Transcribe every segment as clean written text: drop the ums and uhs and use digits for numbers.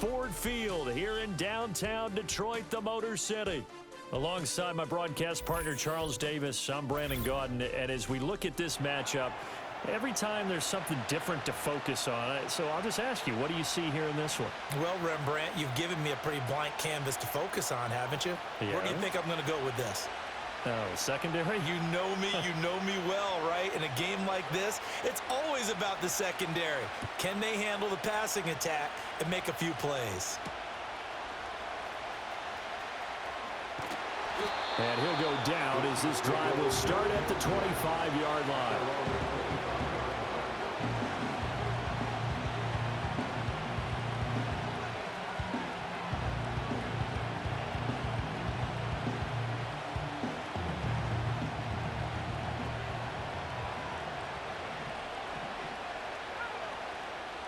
Ford Field here in downtown Detroit, the Motor City. Alongside my broadcast partner, Charles Davis, I'm Brandon Gaudin. And as we look at this matchup, every time there's something different to focus on. So I'll just ask you, what do you see here in this one? Well, Rembrandt, you've given me a pretty blank canvas to focus on, haven't you? Yeah. Where do you think I'm going to go with this? Oh, secondary? You know me well, right? In a game like this, it's always about the secondary. Can they handle the passing attack and make a few plays? And he'll go down as this drive will start at the 25-yard line.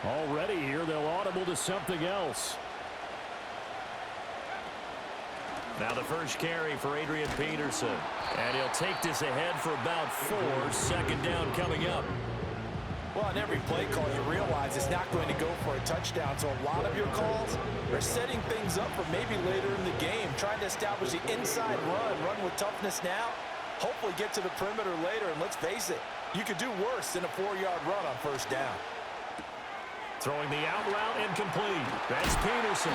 Already here, they'll audible to something else. Now the first carry for Adrian Peterson. And he'll take this ahead for about 4. Second down coming up. Well, on every play call, you realize it's not going to go for a touchdown. So a lot of your calls are setting things up for maybe later in the game, trying to establish the inside run with toughness now, hopefully get to the perimeter later. And let's face it, you could do worse than a 4-yard run on first down. Throwing the out route incomplete. That's Peterson.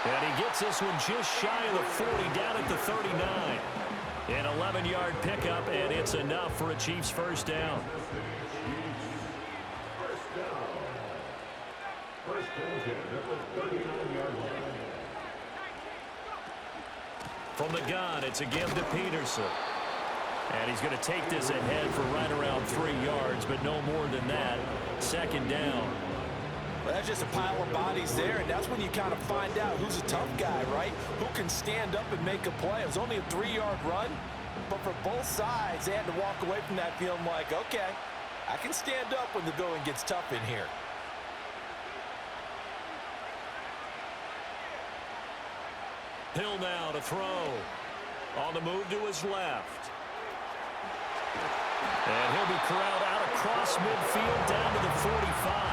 And he gets this one just shy of the 40 down at the 39. An 11-yard pickup, and it's enough for a Chiefs first down. From the gun, it's a give to Peterson. And he's going to take this ahead for right around 3 yards, but no more than that. Second down. Well, that's just a pile of bodies there, and that's when you kind of find out who's a tough guy, right? Who can stand up and make a play. It was only a 3-yard run, but for both sides, they had to walk away from that feeling like, okay, I can stand up when the going gets tough in here. Hill now to throw. On the move to his left. And he'll be corralled out across midfield down to the 45.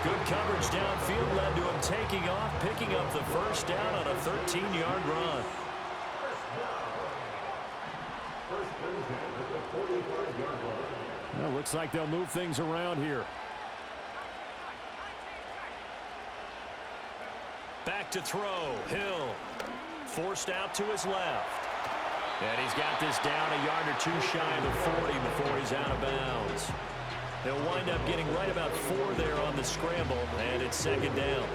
Good coverage downfield led to him taking off, picking up the first down on a 13-yard run. Well, looks like they'll move things around here. Back to throw. Hill forced out to his left. And he's got this down a yard or 2 shy of the 40 before he's out of bounds. They'll wind up getting right about 4 there on the scramble, and it's second down.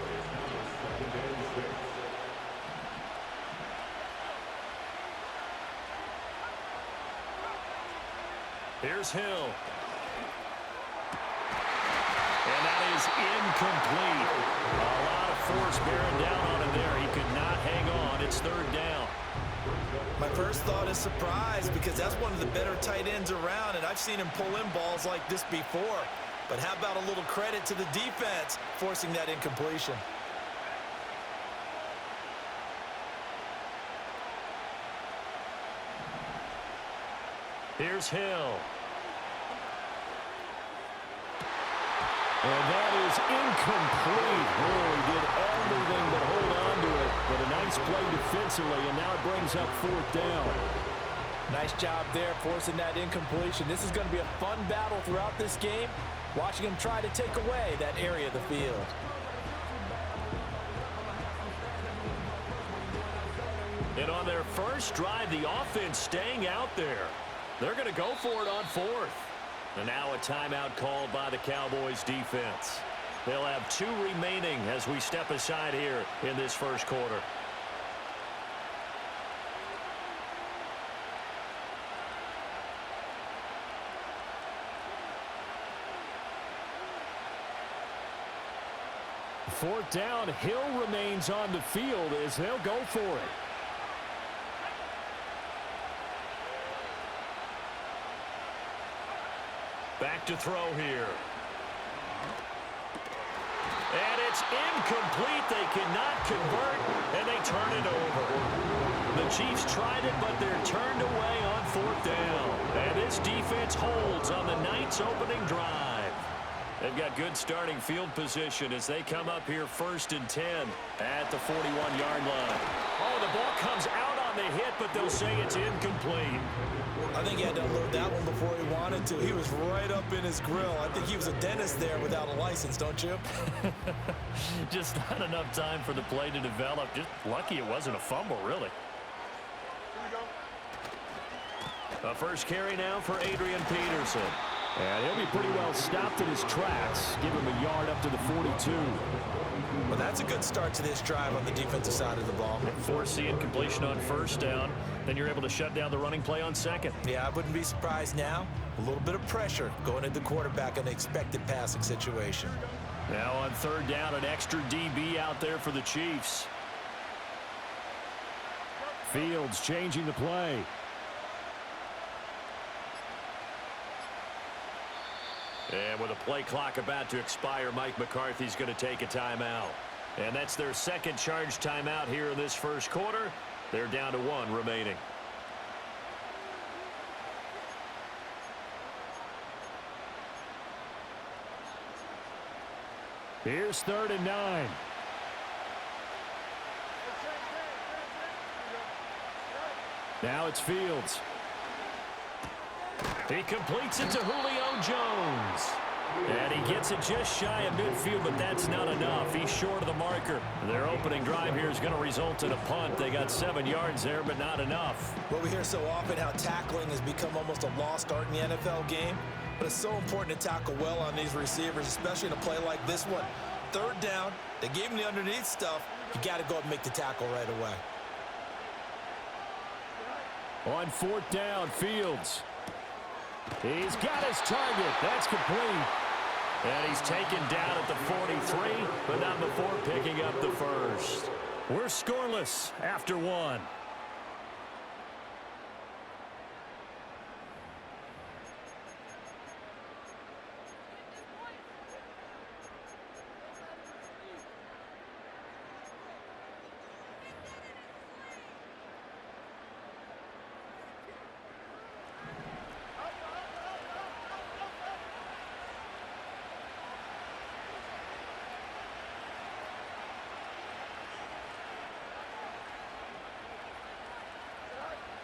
Here's Hill. And that is incomplete. A lot of force bearing down on him there. He could not hang on. It's third down. My first thought is surprise, because that's one of the better tight ends around, and I've seen him pull in balls like this before. But how about a little credit to the defense forcing that incompletion? Here's Hill. And that is incomplete. Oh, he did everything but hold on to it. But a nice play defensively, and now it brings up 4th down. Nice job there forcing that incompletion. This is going to be a fun battle throughout this game, watching him try to take away that area of the field. And on their first drive, the offense staying out there. They're going to go for it on 4th. And now a timeout called by the Cowboys defense. They'll have 2 remaining as we step aside here in this first quarter. Fourth down, Hill remains on the field as they'll go for it. Back to throw here. And it's incomplete. They cannot convert, and they turn it over. The Chiefs tried it, but they're turned away on 4th down. And this defense holds on the Knights' opening drive. They've got good starting field position as they come up here 1st and 10 at the 41-yard line. Oh, the ball comes out on the hit, but they'll say it's incomplete. I think he had to unload that one before he wanted to. He was right up in his grill. I think he was a dentist there without a license, don't you? Just not enough time for the play to develop. Just lucky it wasn't a fumble, really. A first carry now for Adrian Peterson. And he'll be pretty well stopped in his tracks. Give him a yard up to the 42. Well, that's a good start to this drive on the defensive side of the ball. Force incompletion on 1st down. Then you're able to shut down the running play on 2nd. Yeah, I wouldn't be surprised now. A little bit of pressure going at the quarterback in an expected passing situation. Now on 3rd down, an extra DB out there for the Chiefs. Fields changing the play. And with a play clock about to expire, Mike McCarthy's going to take a timeout. And that's their 2nd charge timeout here in this 1st quarter. They're down to 1 remaining. Here's 3rd and 9. Now it's Fields. He completes it to Julio Jones. And he gets it just shy of midfield, but that's not enough. He's short of the marker. Their opening drive here is going to result in a punt. They got 7 yards there, but not enough. Well, we hear so often how tackling has become almost a lost art in the NFL game. But it's so important to tackle well on these receivers, especially in a play like this one. 3rd down, they gave him the underneath stuff. You got to go up and make the tackle right away. On 4th down, Fields. He's got his target. That's complete. And he's taken down at the 43, but not before picking up the first. We're scoreless after 1.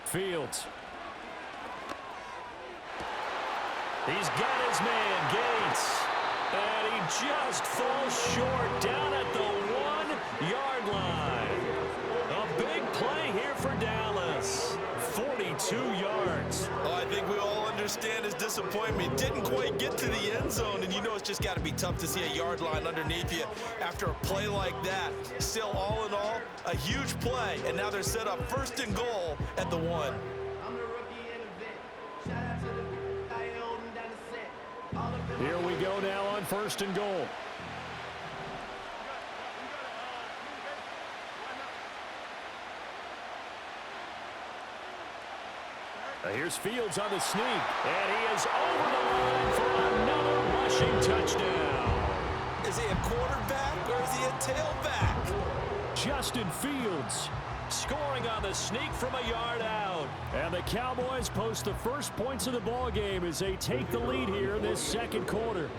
Fields. He's got his man, Gates. And he just falls short down at the 1-yard line. A big play here for Dallas. 42 yards. Well, I think we all understand his disappointment. Didn't quite get to the end zone, and you know it's just got to be tough to see a yard line underneath you after a play like that. Still, all in all, a huge play, and now they're set up 1st and goal at the 1. Here we go now on 1st and goal. Here's Fields on the sneak. And he is over the line for another rushing touchdown. Is he a quarterback or is he a tailback? Justin Fields scoring on the sneak from a yard out. And the Cowboys post the first points of the ball game as they take the lead here in this 2nd quarter.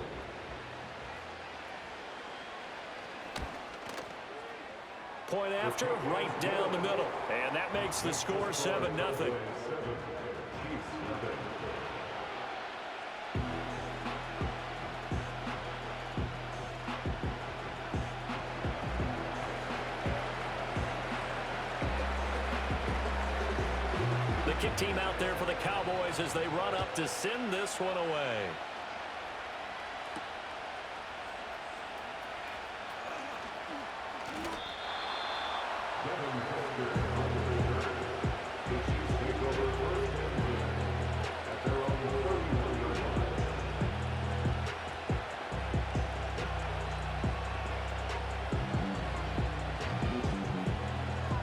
Point after, right down the middle. And that makes the score 7-0. The kick team out there for the Cowboys as they run up to send this one away.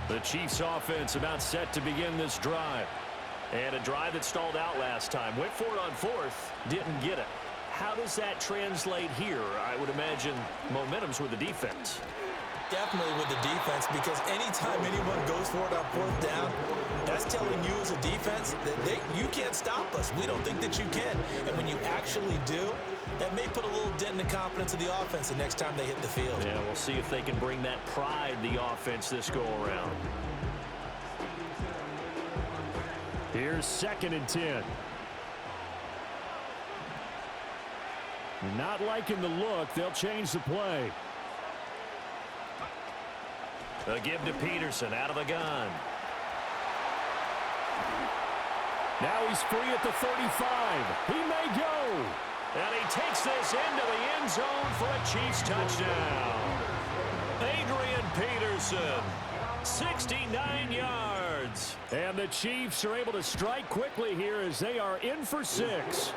The Chiefs offense about set to begin this drive. And a drive that stalled out last time. Went for it on 4th, didn't get it. How does that translate here? I would imagine momentum's with the defense. Definitely with the defense, because anytime anyone goes for it on 4th down, that's telling you as a defense that you can't stop us. We don't think that you can. And when you actually do, That may put a little dent in the confidence of the offense the next time they hit the field. Yeah, we'll see if they can bring that pride the offense this go-around. Here's 2nd and 10. Not liking the look. They'll change the play. A give to Peterson out of the gun. Now he's free at the 35. He may go. And he takes this into the end zone for a Chiefs touchdown. Adrian Peterson, 69 yards. And the Chiefs are able to strike quickly here as they are in for 6.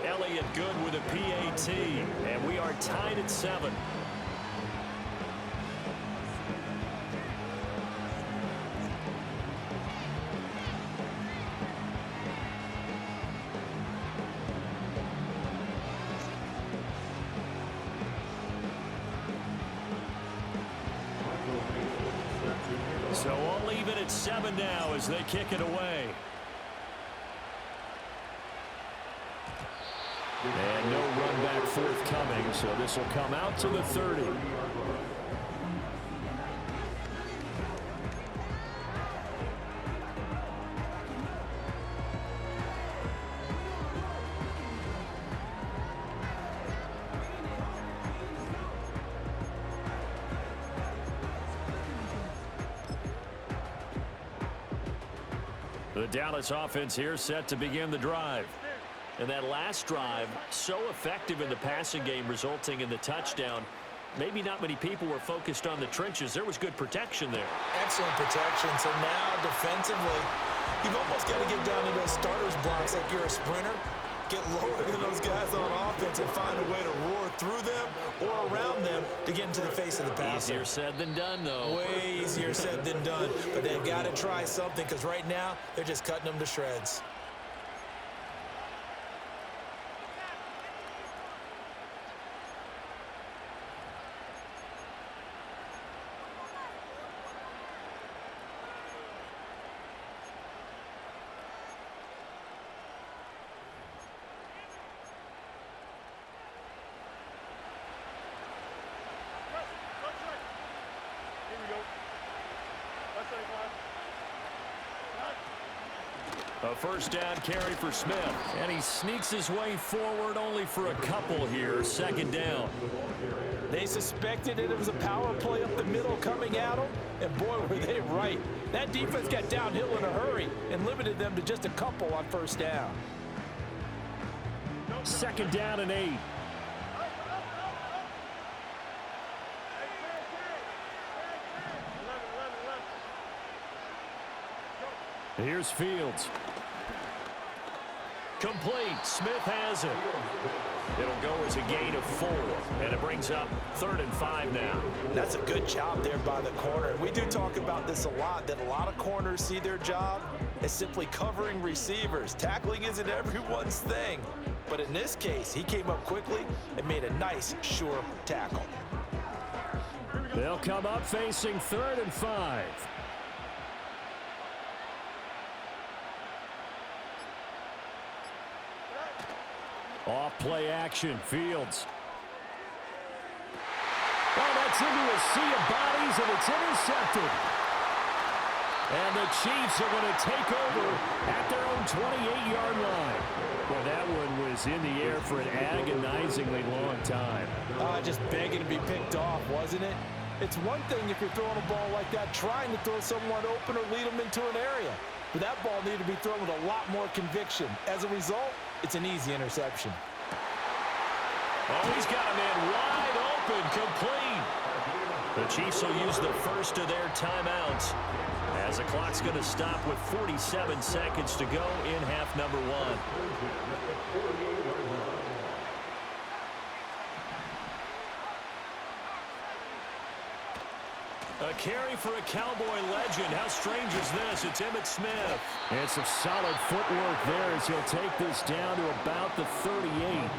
Elliott good with a PAT, and we are tied at 7. So I'll leave it at 7 now as they kick it away. And no run back forthcoming, so this will come out to the 30. The Dallas offense here set to begin the drive. And that last drive, so effective in the passing game, resulting in the touchdown. Maybe not many people were focused on the trenches. There was good protection there. Excellent protection. So now defensively, you've almost got to get down to those starters blocks like you're a sprinter. Get lower than those guys on offense and find a way to roar through them or around them to get into the face of the passer. Easier said than done, though. Way easier said than done. But they've got to try something because right now they're just cutting them to shreds. A first down carry for Smith. And he sneaks his way forward only for a couple here. 2nd down. They suspected it was a power play up the middle coming at them, and boy, were they right. That defense got downhill in a hurry and limited them to just a couple on first down. 2nd down and 8. Here's Fields. Complete. Smith has it. It'll go as a gain of 4, and it brings up 3rd and 5 now. That's a good job there by the corner. We do talk about this a lot, that a lot of corners see their job as simply covering receivers. Tackling isn't everyone's thing. But in this case, he came up quickly and made a nice, sure tackle. They'll come up facing 3rd and 5. Off play action, Fields. Oh, that's into a sea of bodies, and it's intercepted. And the Chiefs are going to take over at their own 28-yard line. Well, that one was in the air for an agonizingly long time. Just begging to be picked off, wasn't it? It's one thing if you're throwing a ball like that, trying to throw someone open or lead them into an area. But that ball needed to be thrown with a lot more conviction. As a result, it's an easy interception. Oh, he's got a man wide open, complete. The Chiefs will use the first of their timeouts as the clock's going to stop with 47 seconds to go in half number 1. A carry for a Cowboy legend. How strange is this? It's Emmitt Smith. And some solid footwork there as he'll take this down to about the 38.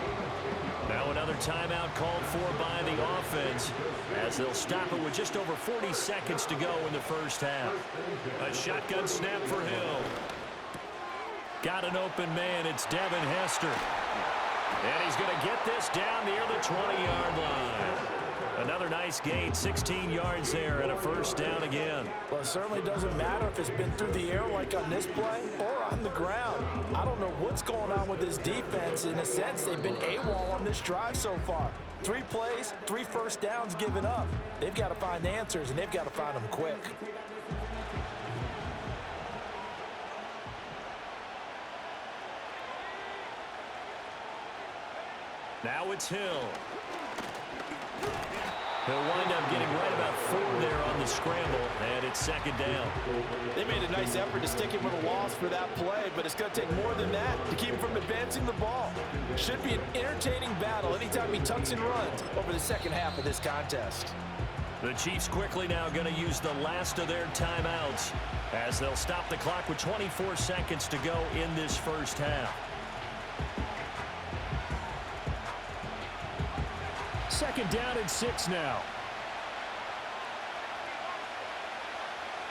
Now another timeout called for by the offense as they'll stop it with just over 40 seconds to go in the first half. A shotgun snap for Hill. Got an open man. It's Devin Hester. And he's going to get this down near the 20-yard line. Another nice gain, 16 yards there, and a first down again. Well, it certainly doesn't matter if it's been through the air like on this play or on the ground. I don't know what's going on with this defense. In a sense, they've been AWOL on this drive so far. 3 plays, 3 first downs given up. They've got to find answers, and they've got to find them quick. Now it's Hill. He'll wind up getting right about 4 there on the scramble, and it's second down. They made a nice effort to stick him with a loss for that play, but it's going to take more than that to keep him from advancing the ball. Should be an entertaining battle anytime he tucks and runs over the second half of this contest. The Chiefs quickly now going to use the last of their timeouts as they'll stop the clock with 24 seconds to go in this first half. Second down and 6 now.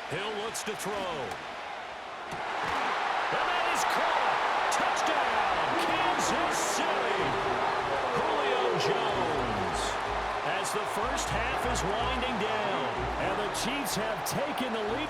Hill looks to throw. And that is caught. Touchdown, Kansas City. Julio Jones. As the first half is winding down, And the Chiefs have taken the lead.